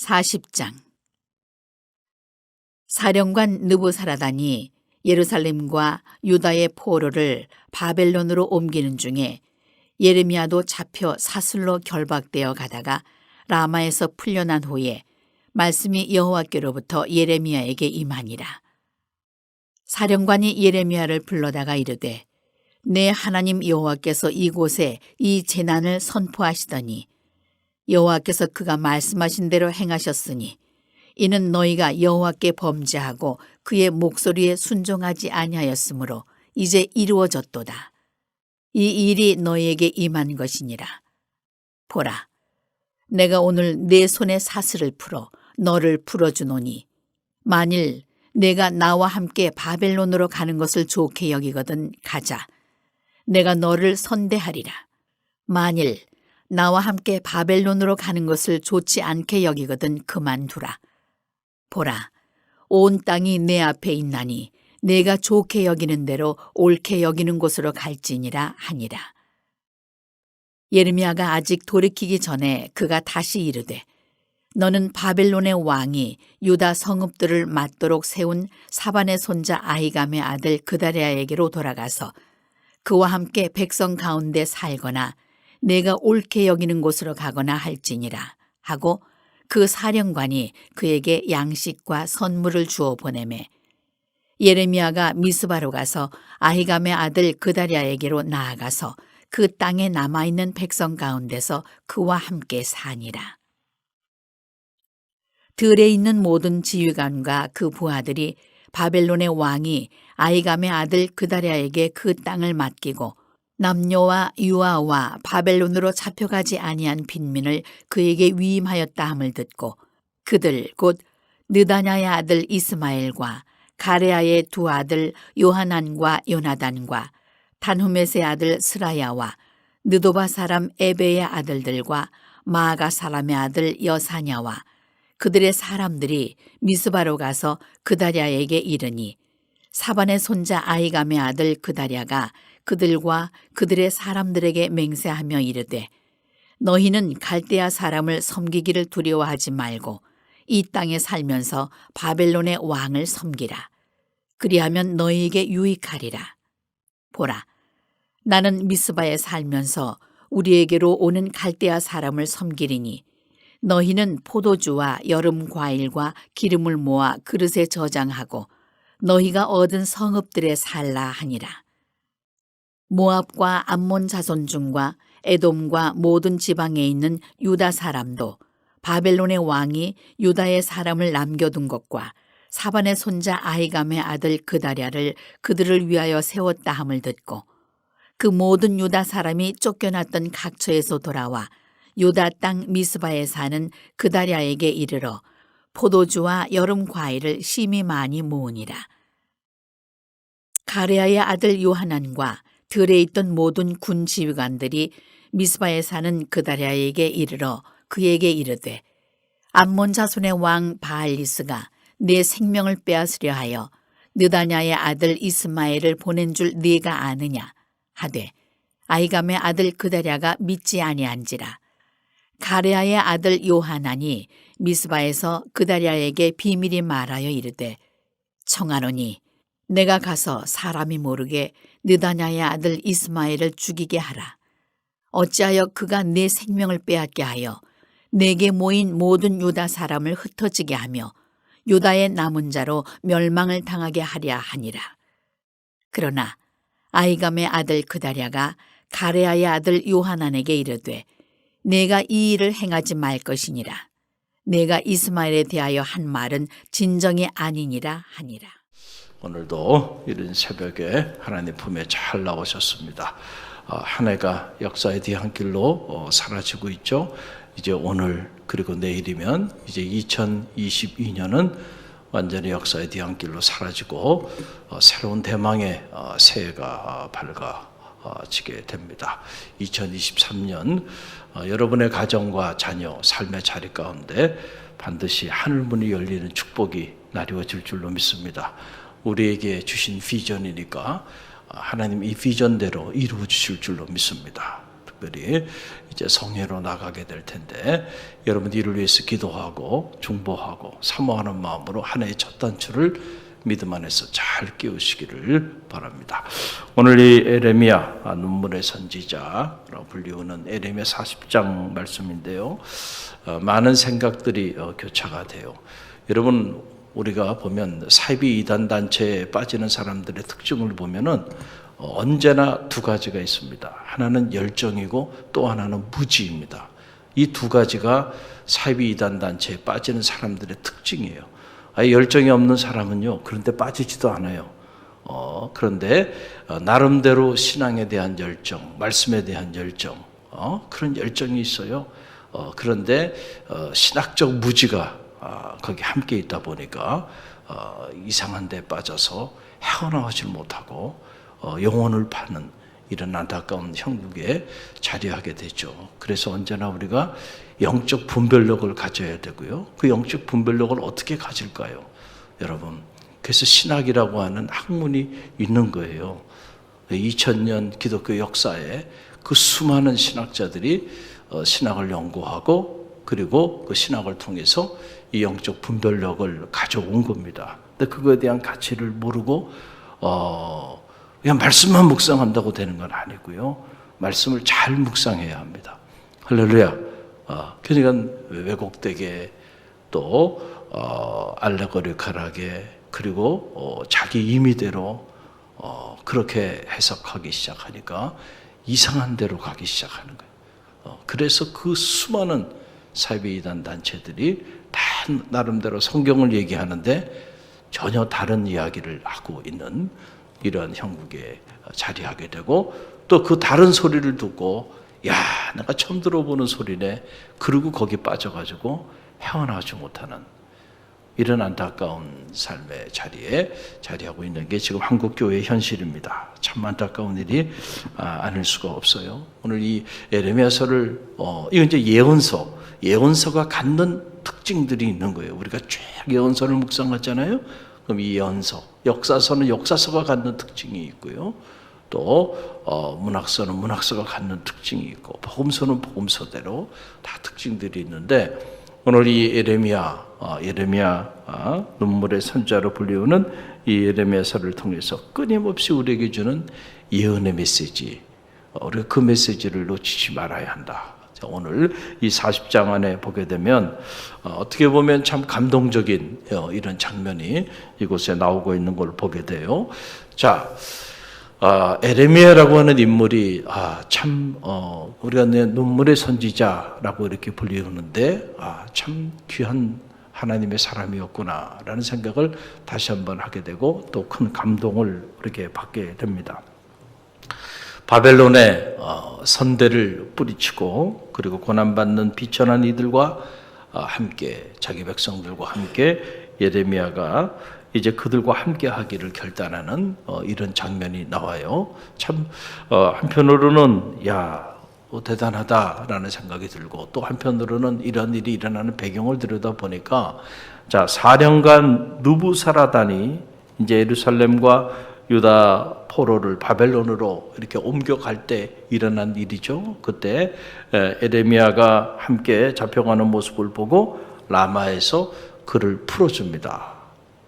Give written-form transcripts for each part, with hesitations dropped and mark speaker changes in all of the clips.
Speaker 1: 40장. 사령관 느부사라단이 예루살렘과 유다의 포로를 바벨론으로 옮기는 중에 예레미야도 잡혀 사슬로 결박되어 가다가 라마에서 풀려난 후에 말씀이 여호와께로부터 예레미야에게 임하니라. 사령관이 예레미야를 불러다가 이르되 내 하나님 여호와께서 이곳에 이 재난을 선포하시더니 여호와께서 그가 말씀하신 대로 행하셨으니 이는 너희가 여호와께 범죄하고 그의 목소리에 순종하지 아니하였으므로 이제 이루어졌도다. 이 일이 너희에게 임한 것이니라. 보라, 내가 오늘 내 손에 사슬을 풀어 너를 풀어주노니 만일 내가 나와 함께 바벨론으로 가는 것을 좋게 여기거든 가자. 내가 너를 선대하리라. 만일 나와 함께 바벨론으로 가는 것을 좋지 않게 여기거든 그만두라. 보라, 온 땅이 내 앞에 있나니 내가 좋게 여기는 대로 옳게 여기는 곳으로 갈지니라 하니라. 예레미야가 아직 돌이키기 전에 그가 다시 이르되 너는 바벨론의 왕이 유다 성읍들을 맞도록 세운 사반의 손자 아히감의 아들 그다랴에게로 돌아가서 그와 함께 백성 가운데 살거나 내가 옳게 여기는 곳으로 가거나 할지니라 하고 그 사령관이 그에게 양식과 선물을 주어 보내매 예레미야가 미스바로 가서 아히감의 아들 그다랴에게로 나아가서 그 땅에 남아있는 백성 가운데서 그와 함께 사니라. 들에 있는 모든 지휘관과 그 부하들이 바벨론의 왕이 아히감의 아들 그다랴에게 그 땅을 맡기고 남녀와 유아와 바벨론으로 잡혀가지 아니한 빈민을 그에게 위임하였다 함을 듣고 그들 곧 느다냐의 아들 이스마엘과 가레아의 두 아들 요하난과 요나단과 단후메스의 아들 스라야와 느도바 사람 에베의 아들들과 마아가 사람의 아들 여사냐와 그들의 사람들이 미스바로 가서 그다랴에게 이르니 사반의 손자 아히감의 아들 그다랴가 그들과 그들의 사람들에게 맹세하며 이르되 너희는 갈대아 사람을 섬기기를 두려워하지 말고 이 땅에 살면서 바벨론의 왕을 섬기라. 그리하면 너희에게 유익하리라. 보라, 나는 미스바에 살면서 우리에게로 오는 갈대아 사람을 섬기리니 너희는 포도주와 여름 과일과 기름을 모아 그릇에 저장하고 너희가 얻은 성읍들에 살라 하니라. 모압과 암몬 자손 중과 에돔과 모든 지방에 있는 유다 사람도 바벨론의 왕이 유다의 사람을 남겨둔 것과 사반의 손자 아히감의 아들 그다랴를 그들을 위하여 세웠다 함을 듣고 그 모든 유다 사람이 쫓겨났던 각처에서 돌아와 유다 땅 미스바에 사는 그다랴에게 이르러 포도주와 여름 과일을 심히 많이 모으니라. 가레아의 아들 요하난과 들에 있던 모든 군 지휘관들이 미스바에 사는 그다랴에게 이르러 그에게 이르되 암몬 자손의 왕 바알리스가 내 생명을 빼앗으려 하여 느다냐의 아들 이스마엘을 보낸 줄 네가 아느냐 하되 아히감의 아들 그다랴가 믿지 아니한지라. 가레아의 아들 요하난이 미스바에서 그다랴에게 비밀히 말하여 이르되 청하노니 내가 가서 사람이 모르게 느다냐의 아들 이스마엘을 죽이게 하라. 어찌하여 그가 내 생명을 빼앗게 하여 내게 모인 모든 유다 사람을 흩어지게 하며 유다의 남은 자로 멸망을 당하게 하랴 하니라. 그러나 아히감의 아들 그다랴가 가레아의 아들 요하난에게 이르되 내가 이 일을 행하지 말 것이니라. 내가 이스마엘에 대하여 한 말은 진정이 아니니라 하니라.
Speaker 2: 오늘도 이른 새벽에 하나님 품에 잘 나오셨습니다. 한 해가 역사의 뒤안길로 사라지고 있죠. 이제 오늘 그리고 내일이면 이제 2022년은 완전히 역사의 뒤안길로 사라지고 새로운 대망의 새해가 밝아지게 됩니다. 2023년 여러분의 가정과 자녀, 삶의 자리 가운데 반드시 하늘문이 열리는 축복이 나뉘어질 줄로 믿습니다. 우리에게 주신 비전이니까 하나님 이 비전대로 이루어 주실 줄로 믿습니다. 특별히 이제 성회로 나가게 될 텐데 여러분 이를 위해서 기도하고 중보하고 사모하는 마음으로 한 해의 첫 단추를 믿음 안에서 잘 끼우시기를 바랍니다. 오늘 이 에레미야 눈물의 선지자라고 불리우는 에레미야 40장 말씀인데요. 많은 생각들이 교차가 돼요. 여러분 우리가 보면 사이비 이단 단체에 빠지는 사람들의 특징을 보면은 언제나 두 가지가 있습니다. 하나는 열정이고 또 하나는 무지입니다. 이 두 가지가 사이비 이단 단체에 빠지는 사람들의 특징이에요. 아예 열정이 없는 사람은요, 그런데 빠지지도 않아요. 그런데 나름대로 신앙에 대한 열정, 말씀에 대한 열정, 그런 열정이 있어요. 그런데 신학적 무지가 거기 함께 있다 보니까 이상한 데 빠져서 헤어나오질 못하고 영혼을 파는 이런 안타까운 형국에 자리하게 되죠. 그래서 언제나 우리가 영적 분별력을 가져야 되고요. 그 영적 분별력을 어떻게 가질까요? 여러분, 그래서 신학이라고 하는 학문이 있는 거예요. 2000년 기독교 역사에 그 수많은 신학자들이 신학을 연구하고 그리고 그 신학을 통해서 이 영적 분별력을 가져온 겁니다. 근데 그거에 대한 가치를 모르고 그냥 말씀만 묵상한다고 되는 건 아니고요. 말씀을 잘 묵상해야 합니다. 할렐루야. 그러니까 왜곡되게 또 알레고리컬하게 그리고 자기 임의대로 그렇게 해석하기 시작하니까 이상한 데로 가기 시작하는 거예요. 그래서 그 수많은 사이비 이단 단체들이 다 나름대로 성경을 얘기하는데 전혀 다른 이야기를 하고 있는 이러한 형국에 자리하게 되고 또 그 다른 소리를 듣고 야 내가 처음 들어보는 소리네 그러고 거기 빠져가지고 헤어나오지 못하는 이런 안타까운 삶의 자리에 자리하고 있는 게 지금 한국교회의 현실입니다. 참 안타까운 일이 아닐 수가 없어요. 오늘 이 에레미야서를 이건 이제 예언서가 갖는 특징들이 있는 거예요. 우리가 쭉 예언서를 묵상하잖아요. 그럼 이 예언서, 역사서는 역사서가 갖는 특징이 있고요. 또 문학서는 문학서가 갖는 특징이 있고 복음서는 복음서대로 다 특징들이 있는데 오늘 이 에레미야 눈물의 선지자로 불리우는 이 에레미야서를 통해서 끊임없이 우리에게 주는 예언의 메시지, 우리가 그 메시지를 놓치지 말아야 한다. 자, 오늘 이 40장 안에 보게 되면 어떻게 보면 참 감동적인 이런 장면이 이곳에 나오고 있는 걸 보게 돼요. 자, 에레미야라고 하는 인물이 참 우리가 눈물의 선지자라고 이렇게 불리우는데 참 귀한 하나님의 사람이었구나라는 생각을 다시 한번 하게 되고 또 큰 감동을 이렇게 받게 됩니다. 바벨론에 선대를 뿌리치고 그리고 고난받는 비천한 이들과 함께 자기 백성들과 함께 예레미야가 이제 그들과 함께 하기를 결단하는 이런 장면이 나와요. 참 한편으로는 대단하다라는 생각이 들고 또 한편으로는 이런 일이 일어나는 배경을 들여다보니까 자, 사령관 느부사라단이 이제 예루살렘과 유다 포로를 바벨론으로 이렇게 옮겨갈 때 일어난 일이죠. 그때 에레미야가 함께 잡혀가는 모습을 보고 라마에서 그를 풀어줍니다.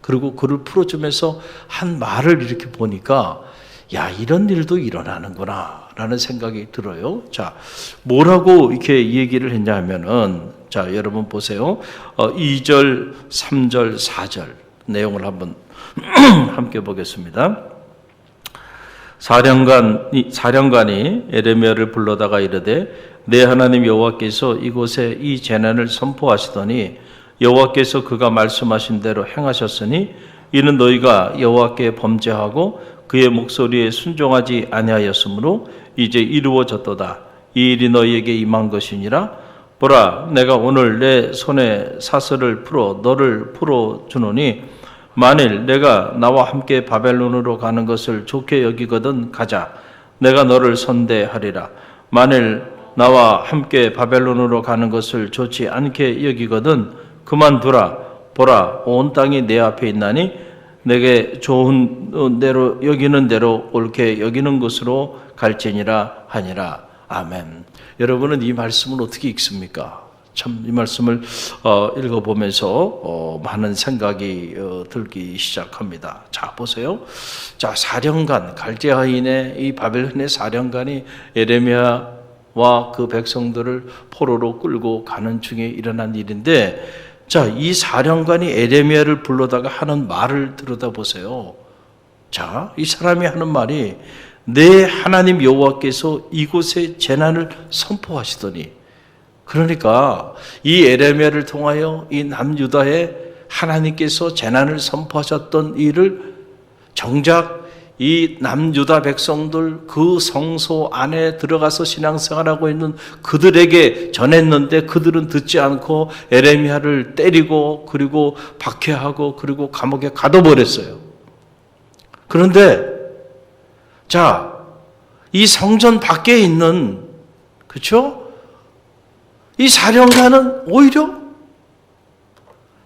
Speaker 2: 그리고 그를 풀어주면서 한 말을 이렇게 보니까 이런 일도 일어나는구나 라는 생각이 들어요. 자, 뭐라고 이렇게 얘기를 했냐 하면은 자, 여러분 보세요. 2절, 3절, 4절 내용을 한번 함께 보겠습니다. 사령관이 에레미야를 불러다가 이르되 내 하나님 여호와께서 이곳에 이 재난을 선포하시더니 여호와께서 그가 말씀하신 대로 행하셨으니 이는 너희가 여호와께 범죄하고 그의 목소리에 순종하지 아니하였으므로 이제 이루어졌도다. 이 일이 너희에게 임한 것이니라. 보라, 내가 오늘 내 손에 사슬을 풀어 너를 풀어주노니 만일 내가 나와 함께 바벨론으로 가는 것을 좋게 여기거든 가자. 내가 너를 선대하리라. 만일 나와 함께 바벨론으로 가는 것을 좋지 않게 여기거든 그만두라. 보라, 온 땅이 내 앞에 있나니 내게 좋은 대로 여기는 대로 옳게 여기는 곳으로 갈지니라 하니라. 아멘. 여러분은 이 말씀을 어떻게 읽습니까? 참 이 말씀을 읽어보면서 많은 생각이 들기 시작합니다. 자, 보세요. 자, 사령관, 갈대아인의 이 바벨론의 사령관이 예레미야와 그 백성들을 포로로 끌고 가는 중에 일어난 일인데, 자, 이 사령관이 예레미야를 불러다가 하는 말을 들여다보세요. 자, 이 사람이 하는 말이 내 하나님 여호와께서 이곳에 재난을 선포하시더니, 그러니까 이 예레미야를 통하여 이 남유다에 하나님께서 재난을 선포하셨던 일을 정작 이 남유다 백성들 그 성소 안에 들어가서 신앙생활하고 있는 그들에게 전했는데 그들은 듣지 않고 예레미야를 때리고 그리고 박해하고 그리고 감옥에 가둬버렸어요. 그런데 자, 이 성전 밖에 있는, 그렇죠? 이 사령관은 오히려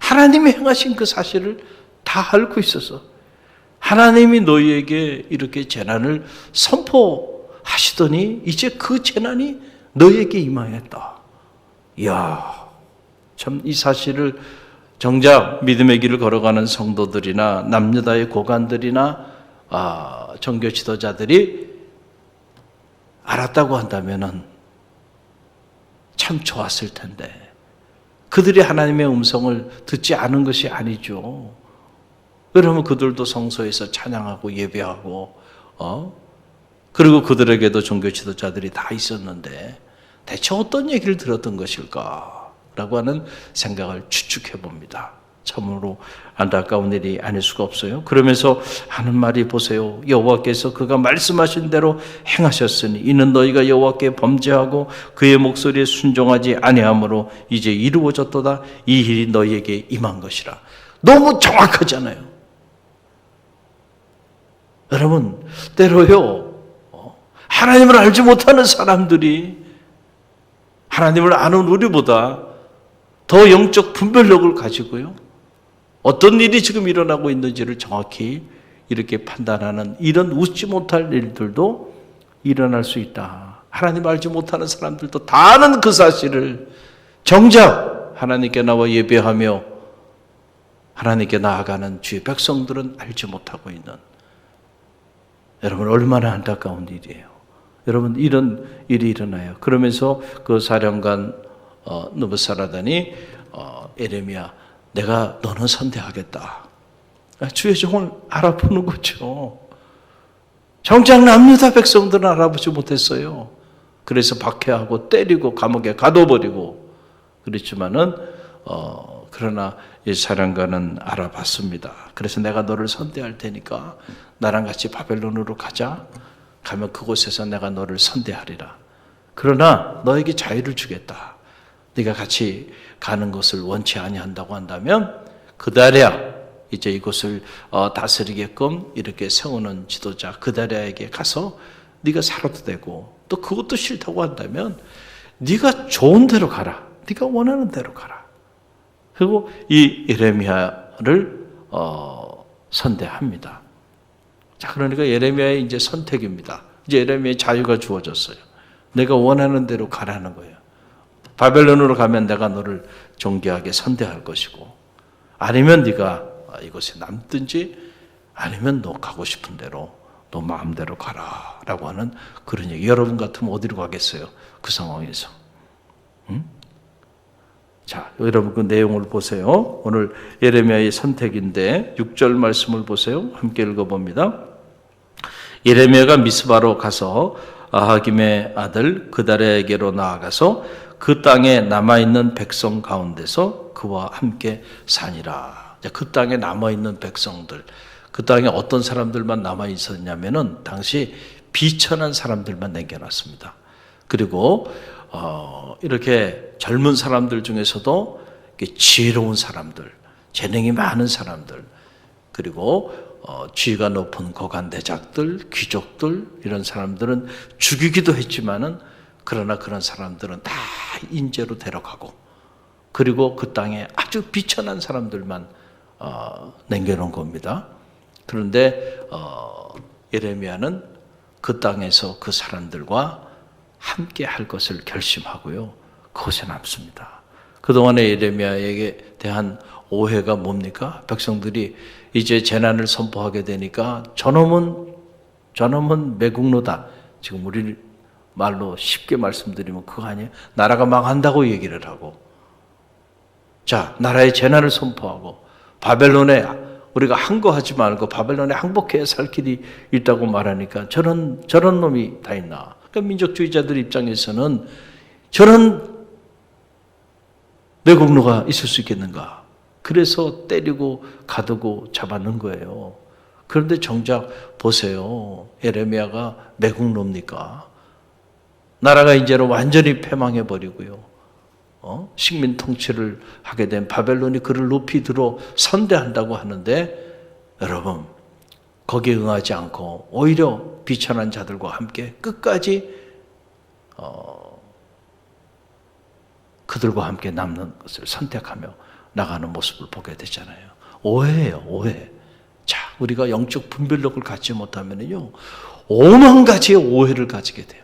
Speaker 2: 하나님이 행하신 그 사실을 다 알고 있어서 하나님이 너희에게 이렇게 재난을 선포하시더니 이제 그 재난이 너희에게 임하였다. 이야, 참 이 사실을 정작 믿음의 길을 걸어가는 성도들이나 남유다의 고관들이나 정교 지도자들이 알았다고 한다면은 참 좋았을 텐데 그들이 하나님의 음성을 듣지 않은 것이 아니죠. 그러면 그들도 성소에서 찬양하고 예배하고 그리고 그들에게도 종교 지도자들이 다 있었는데 대체 어떤 얘기를 들었던 것일까라고 하는 생각을 추측해 봅니다. 참으로 안타까운 일이 아닐 수가 없어요. 그러면서 하는 말이 보세요. 여호와께서 그가 말씀하신 대로 행하셨으니 이는 너희가 여호와께 범죄하고 그의 목소리에 순종하지 아니함으로 이제 이루어졌도다. 이 일이 너희에게 임한 것이라. 너무 정확하잖아요. 여러분, 때로요 하나님을 알지 못하는 사람들이 하나님을 아는 우리보다 더 영적 분별력을 가지고요 어떤 일이 지금 일어나고 있는지를 정확히 이렇게 판단하는 이런 웃지 못할 일들도 일어날 수 있다. 하나님 알지 못하는 사람들도 다 아는 그 사실을 정작 하나님께 나와 예배하며 하나님께 나아가는 주의 백성들은 알지 못하고 있는, 여러분 얼마나 안타까운 일이에요. 여러분 이런 일이 일어나요. 그러면서 그 사령관 느부사라단이 예레미야 내가 너는 선대하겠다. 주의 종을 알아보는 거죠. 정작 남유다 백성들은 알아보지 못했어요. 그래서 박해하고 때리고 감옥에 가둬버리고 그랬지만은 그러나 이 사령관은 알아봤습니다. 그래서 내가 너를 선대할 테니까 나랑 같이 바벨론으로 가자. 가면 그곳에서 내가 너를 선대하리라. 그러나 너에게 자유를 주겠다. 네가 같이 가는 것을 원치 아니한다고 한다면 그다랴 이제 이곳을 다스리게끔 이렇게 세우는 지도자 그다랴에게 가서 네가 살아도 되고 또 그것도 싫다고 한다면 네가 좋은 대로 가라. 네가 원하는 대로 가라. 그리고 이 예레미야를 선대합니다. 자, 그러니까 예레미야의 이제 선택입니다. 이제 예레미야의 자유가 주어졌어요. 내가 원하는 대로 가라는 거예요. 바벨론으로 가면 내가 너를 존귀하게 선대할 것이고 아니면 네가 이곳에 남든지 아니면 너 가고 싶은 대로 너 마음대로 가라 라고 하는 그런 얘기. 여러분 같으면 어디로 가겠어요? 그 상황에서. 응? 자, 여러분 그 내용을 보세요. 오늘 예레미야의 선택인데 6절 말씀을 보세요. 함께 읽어봅니다. 예레미야가 미스바로 가서 아하김의 아들 그다랴에게로 나아가서 그 땅에 남아있는 백성 가운데서 그와 함께 사니라. 그 땅에 남아있는 백성들, 그 땅에 어떤 사람들만 남아있었냐면은 당시 비천한 사람들만 남겨놨습니다. 그리고 이렇게 젊은 사람들 중에서도 지혜로운 사람들, 재능이 많은 사람들, 그리고 지위가 높은 고관대작들, 귀족들 이런 사람들은 죽이기도 했지만은 그러나 그런 사람들은 다 인재로 데려가고 그리고 그 땅에 아주 비천한 사람들만 남겨놓은 겁니다. 그런데 예레미야는 그 땅에서 그 사람들과 함께 할 것을 결심하고요. 그것에 남습니다. 그동안에 예레미야에게 대한 오해가 뭡니까? 백성들이 이제 재난을 선포하게 되니까 저놈은 매국노다. 지금 우리 말로 쉽게 말씀드리면 그거 아니에요? 나라가 망한다고 얘기를 하고, 자, 나라의 재난을 선포하고, 바벨론에 우리가 항거하지 말고 바벨론에 항복해야 살 길이 있다고 말하니까 저런 놈이 다 있나. 그러니까 민족주의자들 입장에서는 저런 매국노가 있을 수 있겠는가. 그래서 때리고 가두고 잡아넣은 거예요. 그런데 정작 보세요. 예레미야가 매국노입니까? 나라가 이제는 완전히 패망해버리고요. 식민 통치를 하게 된 바벨론이 그를 높이 들어 선대한다고 하는데, 여러분 거기에 응하지 않고 오히려 비천한 자들과 함께 끝까지 그들과 함께 남는 것을 선택하며 나가는 모습을 보게 되잖아요. 오해예요, 오해. 자, 우리가 영적 분별력을 갖지 못하면요, 오만 가지의 오해를 가지게 돼요.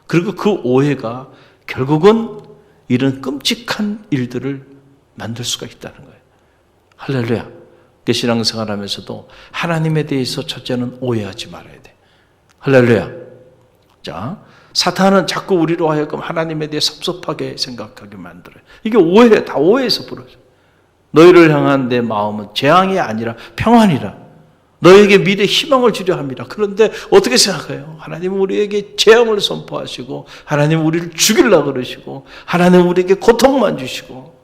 Speaker 2: 그리고 그 오해가 결국은 이런 끔찍한 일들을 만들 수가 있다는 거예요. 할렐루야. 신앙생활 하면서도 하나님에 대해서 첫째는 오해하지 말아야 돼. 할렐루야. 자, 사탄은 자꾸 우리로 하여금 하나님에 대해 섭섭하게 생각하게 만들어요. 이게 오해야. 다 오해에서 부러져. 너희를 향한 내 마음은 재앙이 아니라 평안이라. 너에게 미래 희망을 주려 합니다. 그런데 어떻게 생각해요? 하나님은 우리에게 재앙을 선포하시고, 하나님은 우리를 죽이려고 그러시고, 하나님은 우리에게 고통만 주시고,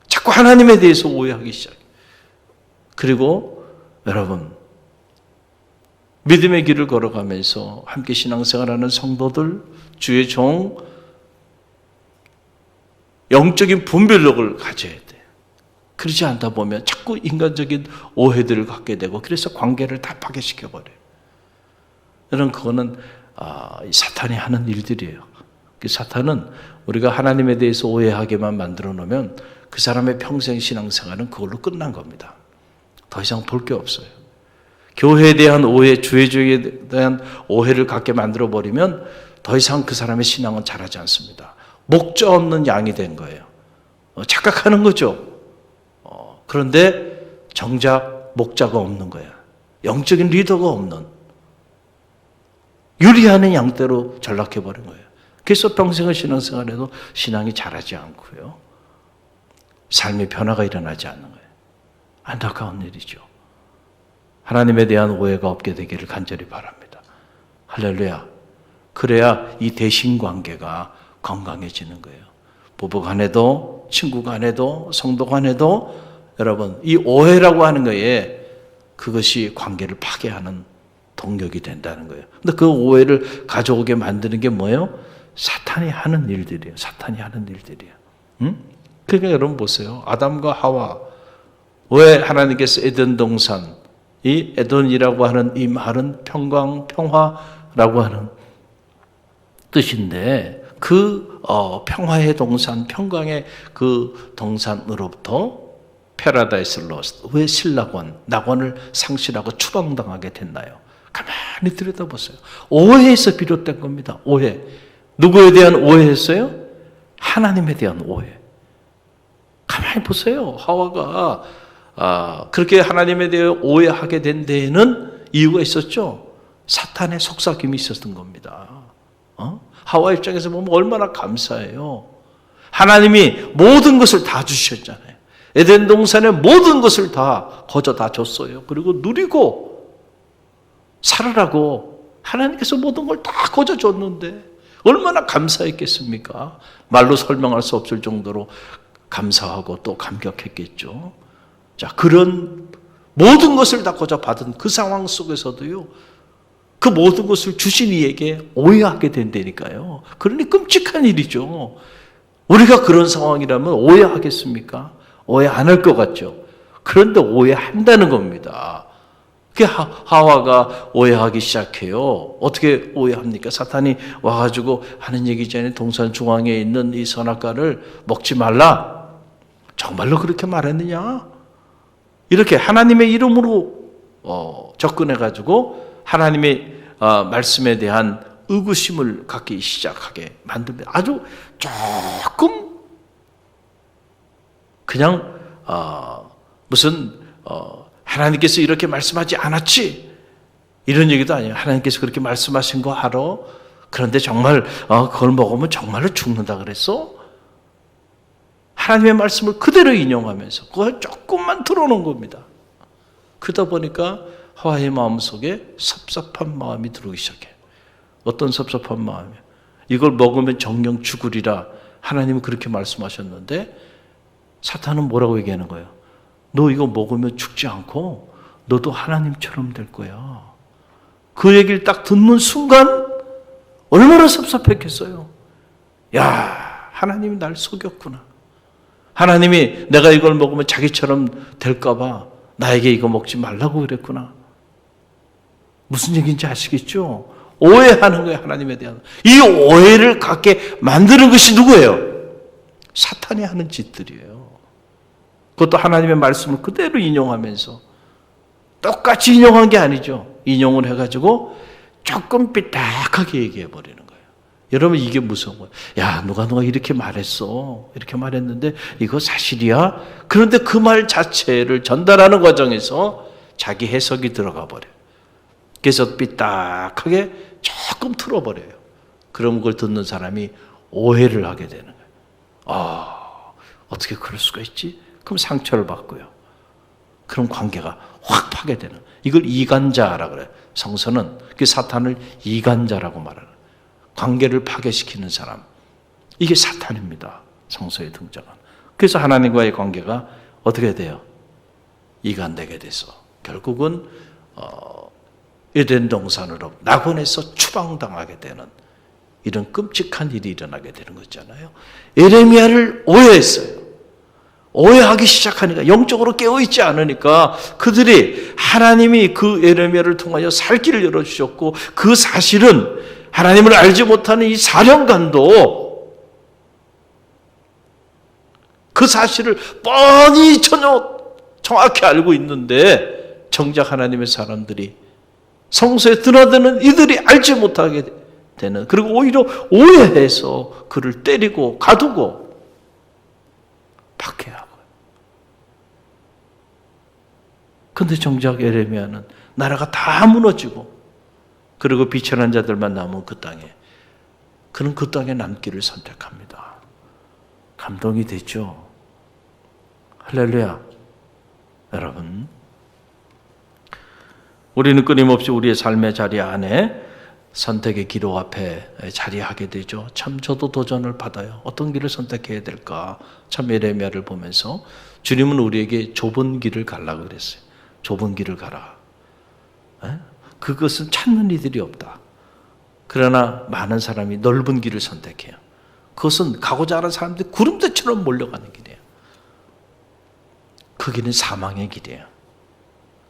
Speaker 2: 자꾸 하나님에 대해서 오해하기 시작해요. 그리고 여러분, 믿음의 길을 걸어가면서 함께 신앙생활하는 성도들, 주의 종, 영적인 분별력을 가져야 돼요. 그러지 않다 보면 자꾸 인간적인 오해들을 갖게 되고, 그래서 관계를 다 파괴시켜버려요. 여러분, 그거는 사탄이 하는 일들이에요. 사탄은 우리가 하나님에 대해서 오해하게만 만들어 놓으면 그 사람의 평생 신앙생활은 그걸로 끝난 겁니다. 더 이상 볼 게 없어요. 교회에 대한 오해, 주에 대한 오해를 갖게 만들어 버리면 더 이상 그 사람의 신앙은 자라지 않습니다. 목자 없는 양이 된 거예요. 착각하는 거죠. 그런데 정작 목자가 없는 거야. 영적인 리더가 없는, 유리하는 양대로 전락해버린 거예요. 그래서 평생을 신앙생활에도 신앙이 자라지 않고요, 삶의 변화가 일어나지 않는 거예요. 안타까운 일이죠. 하나님에 대한 오해가 없게 되기를 간절히 바랍니다. 할렐루야. 그래야 이 대신관계가 건강해지는 거예요. 부부 간에도, 친구 간에도, 성도 간에도, 여러분, 이 오해라고 하는 거에 그것이 관계를 파괴하는 동력이 된다는 거예요. 근데 그 오해를 가져오게 만드는 게 뭐예요? 사탄이 하는 일들이에요. 사탄이 하는 일들이에요. 그러니까 여러분 보세요. 아담과 하와, 왜 하나님께서 에덴 동산, 이 에덴이라고 하는 이 말은 평강, 평화라고 하는 뜻인데, 그 평화의 동산, 평강의 그 동산으로부터 패러다이스 로스트, 왜 낙원을 상실하고 추방당하게 됐나요? 가만히 들여다보세요. 오해에서 비롯된 겁니다. 오해. 누구에 대한 오해였어요? 하나님에 대한 오해. 가만히 보세요. 하와가 그렇게 하나님에 대해 오해하게 된 데에는 이유가 있었죠. 사탄의 속삭임이 있었던 겁니다. 하와 입장에서 보면 얼마나 감사해요. 하나님이 모든 것을 다 주셨잖아요. 에덴 동산의 모든 것을 다 거저 다 줬어요. 그리고 누리고 살으라고 하나님께서 모든 걸 다 거저 줬는데 얼마나 감사했겠습니까? 말로 설명할 수 없을 정도로 감사하고 또 감격했겠죠. 자, 그런 모든 것을 다 거저 받은 그 상황 속에서도요, 그 모든 것을 주신 이에게 오해하게 된다니까요. 그러니 끔찍한 일이죠. 우리가 그런 상황이라면 오해하겠습니까? 오해 안 할 것 같죠. 그런데 오해한다는 겁니다. 그게 하와가 오해하기 시작해요. 어떻게 오해합니까? 사탄이 와가지고 하는 얘기잖아요. 동산 중앙에 있는 이 선악과를 먹지 말라. 정말로 그렇게 말했느냐? 이렇게 하나님의 이름으로 접근해가지고 하나님의 말씀에 대한 의구심을 갖기 시작하게 만듭니다. 아주 조금 그냥 무슨 하나님께서 이렇게 말씀하지 않았지 이런 얘기도 아니에요. 하나님께서 그렇게 말씀하신 거 알아? 그런데 정말 그걸 먹으면 정말로 죽는다 그랬어? 하나님의 말씀을 그대로 인용하면서 그걸 조금만 들어놓은 겁니다. 그러다 보니까 하와의 마음속에 섭섭한 마음이 들어오기 시작해요. 어떤 섭섭한 마음이에요? 이걸 먹으면 정령 죽으리라 하나님은 그렇게 말씀하셨는데 사탄은 뭐라고 얘기하는 거예요? 너 이거 먹으면 죽지 않고 너도 하나님처럼 될 거야. 그 얘기를 딱 듣는 순간 얼마나 섭섭했겠어요. 야, 하나님이 날 속였구나. 하나님이 내가 이걸 먹으면 자기처럼 될까 봐 나에게 이거 먹지 말라고 그랬구나. 무슨 얘기인지 아시겠죠? 오해하는 거예요. 하나님에 대한. 이 오해를 갖게 만드는 것이 누구예요? 사탄이 하는 짓들이에요. 그것도 하나님의 말씀을 그대로 인용하면서 똑같이 인용한 게 아니죠. 인용을 해가지고 조금 삐딱하게 얘기해버리는 거예요. 여러분 이게 무서운 거예요. 야, 누가 이렇게 말했어. 이렇게 말했는데 이거 사실이야? 그런데 그 말 자체를 전달하는 과정에서 자기 해석이 들어가 버려요. 그래서 삐딱하게 조금 틀어버려요. 그럼 그걸 듣는 사람이 오해를 하게 되는 거예요. 어떻게 그럴 수가 있지? 그럼 상처를 받고요. 그럼 관계가 확 파괴되는. 이걸 이간자라 그래요. 성서는 그 사탄을 이간자라고 말하는. 관계를 파괴시키는 사람. 이게 사탄입니다. 성서에 등장하는. 그래서 하나님과의 관계가 어떻게 돼요? 이간되게 돼서 결국은 에덴 동산으로 낙원에서 추방당하게 되는 이런 끔찍한 일이 일어나게 되는 거잖아요. 예레미야를 오해했어요. 오해하기 시작하니까 영적으로 깨어있지 않으니까 그들이 하나님이 그 예레미야를 통하여 살 길을 열어주셨고 그 사실은 하나님을 알지 못하는 이 사령관도 그 사실을 뻔히 전혀 정확히 알고 있는데 정작 하나님의 사람들이 성서에 드나드는 이들이 알지 못하게 되는 그리고 오히려 오해해서 그를 때리고 가두고 박해하고 근데 정작 예레미야는 나라가 다 무너지고 그리고 비천한 자들만 남은 그 땅에 그는 그 땅에 남기를 선택합니다. 감동이 되죠. 할렐루야. 여러분 우리는 끊임없이 우리의 삶의 자리 안에 선택의 기로 앞에 자리하게 되죠. 참 저도 도전을 받아요. 어떤 길을 선택해야 될까? 참 예레미야를 보면서 주님은 우리에게 좁은 길을 가라고 그랬어요. 좁은 길을 가라. 그것은 찾는 이들이 없다. 그러나 많은 사람이 넓은 길을 선택해요. 그것은 가고자 하는 사람들이 구름대처럼 몰려가는 길이에요. 그 길은 사망의 길이에요.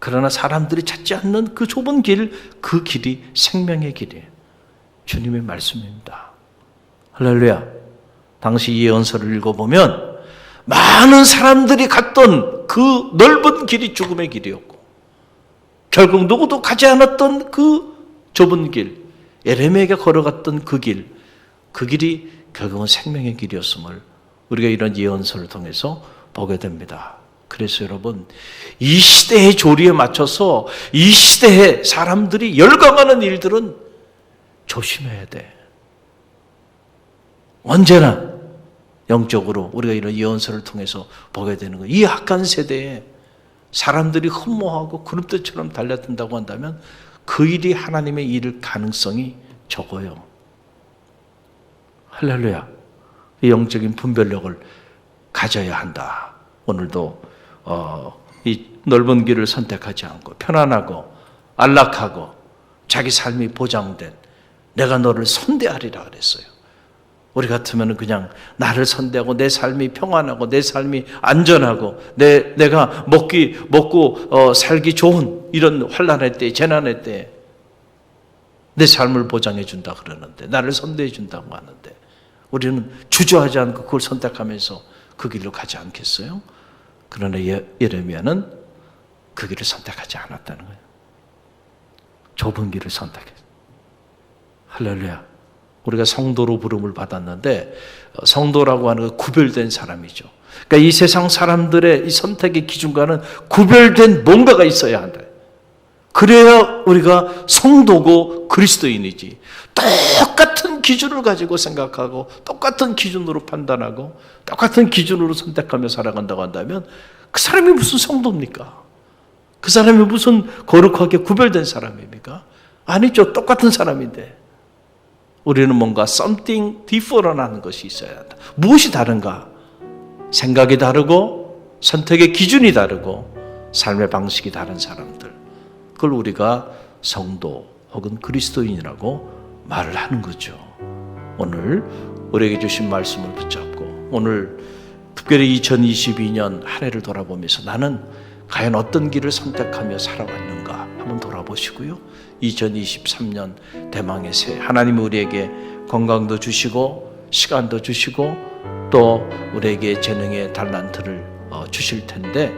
Speaker 2: 그러나 사람들이 찾지 않는 그 좁은 길, 그 길이 생명의 길이에요. 주님의 말씀입니다. 할렐루야. 당시 예언서를 읽어보면 많은 사람들이 갔던 그 넓은 길이 죽음의 길이었고 결국 누구도 가지 않았던 그 좁은 길, 예레미야가 걸어갔던 그 길이 결국은 생명의 길이었음을 우리가 이런 예언서를 통해서 보게 됩니다. 그래서 여러분 이 시대의 조리에 맞춰서 이 시대의 사람들이 열광하는 일들은 조심해야 돼. 언제나 영적으로 우리가 이런 예언서를 통해서 보게 되는 거예요. 이 악한 세대에 사람들이 흠모하고 그룹들처럼 달려든다고 한다면 그 일이 하나님의 일일 가능성이 적어요. 할렐루야. 이 영적인 분별력을 가져야 한다. 오늘도 이 넓은 길을 선택하지 않고 편안하고 안락하고 자기 삶이 보장된 내가 너를 선대하리라 그랬어요. 우리 같으면 그냥 나를 선대하고 내 삶이 평안하고 내 삶이 안전하고 내가 먹고 살기 좋은 이런 환난의 때 재난의 때 내 삶을 보장해 준다 그러는데 나를 선대해 준다고 하는데 우리는 주저하지 않고 그걸 선택하면서 그 길로 가지 않겠어요? 그러나 예레미야는 그 길을 선택하지 않았다는 거예요. 좁은 길을 선택했어요. 할렐루야. 우리가 성도로 부름을 받았는데 성도라고 하는 건 구별된 사람이죠. 그러니까 이 세상 사람들의 이 선택의 기준과는 구별된 뭔가가 있어야 한다. 그래야 우리가 성도고 그리스도인이지. 똑같은 기준을 가지고 생각하고 똑같은 기준으로 판단하고 똑같은 기준으로 선택하며 살아간다고 한다면 그 사람이 무슨 성도입니까? 그 사람이 무슨 거룩하게 구별된 사람입니까? 아니죠. 똑같은 사람인데 우리는 뭔가 something different 하는 것이 있어야 한다. 무엇이 다른가? 생각이 다르고 선택의 기준이 다르고 삶의 방식이 다른 사람들, 그걸 우리가 성도 혹은 그리스도인이라고 말을 하는 거죠. 오늘 우리에게 주신 말씀을 붙잡고 오늘 특별히 2022년 한 해를 돌아보면서 나는 과연 어떤 길을 선택하며 살아왔는가 한번 돌아보시고요. 2023년 대망의 새, 하나님이 우리에게 건강도 주시고 시간도 주시고 또 우리에게 재능의 달란트를 주실 텐데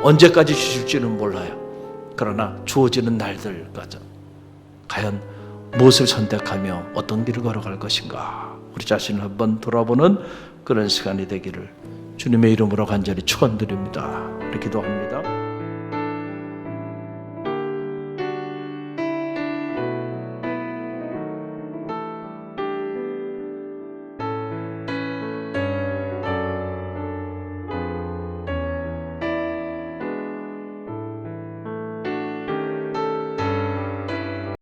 Speaker 2: 언제까지 주실지는 몰라요. 그러나 주어지는 날들까지 과연 무엇을 선택하며 어떤 길을 걸어갈 것인가, 우리 자신을 한번 돌아보는 그런 시간이 되기를 주님의 이름으로 간절히 축원드립니다. 이렇게 기도합니다.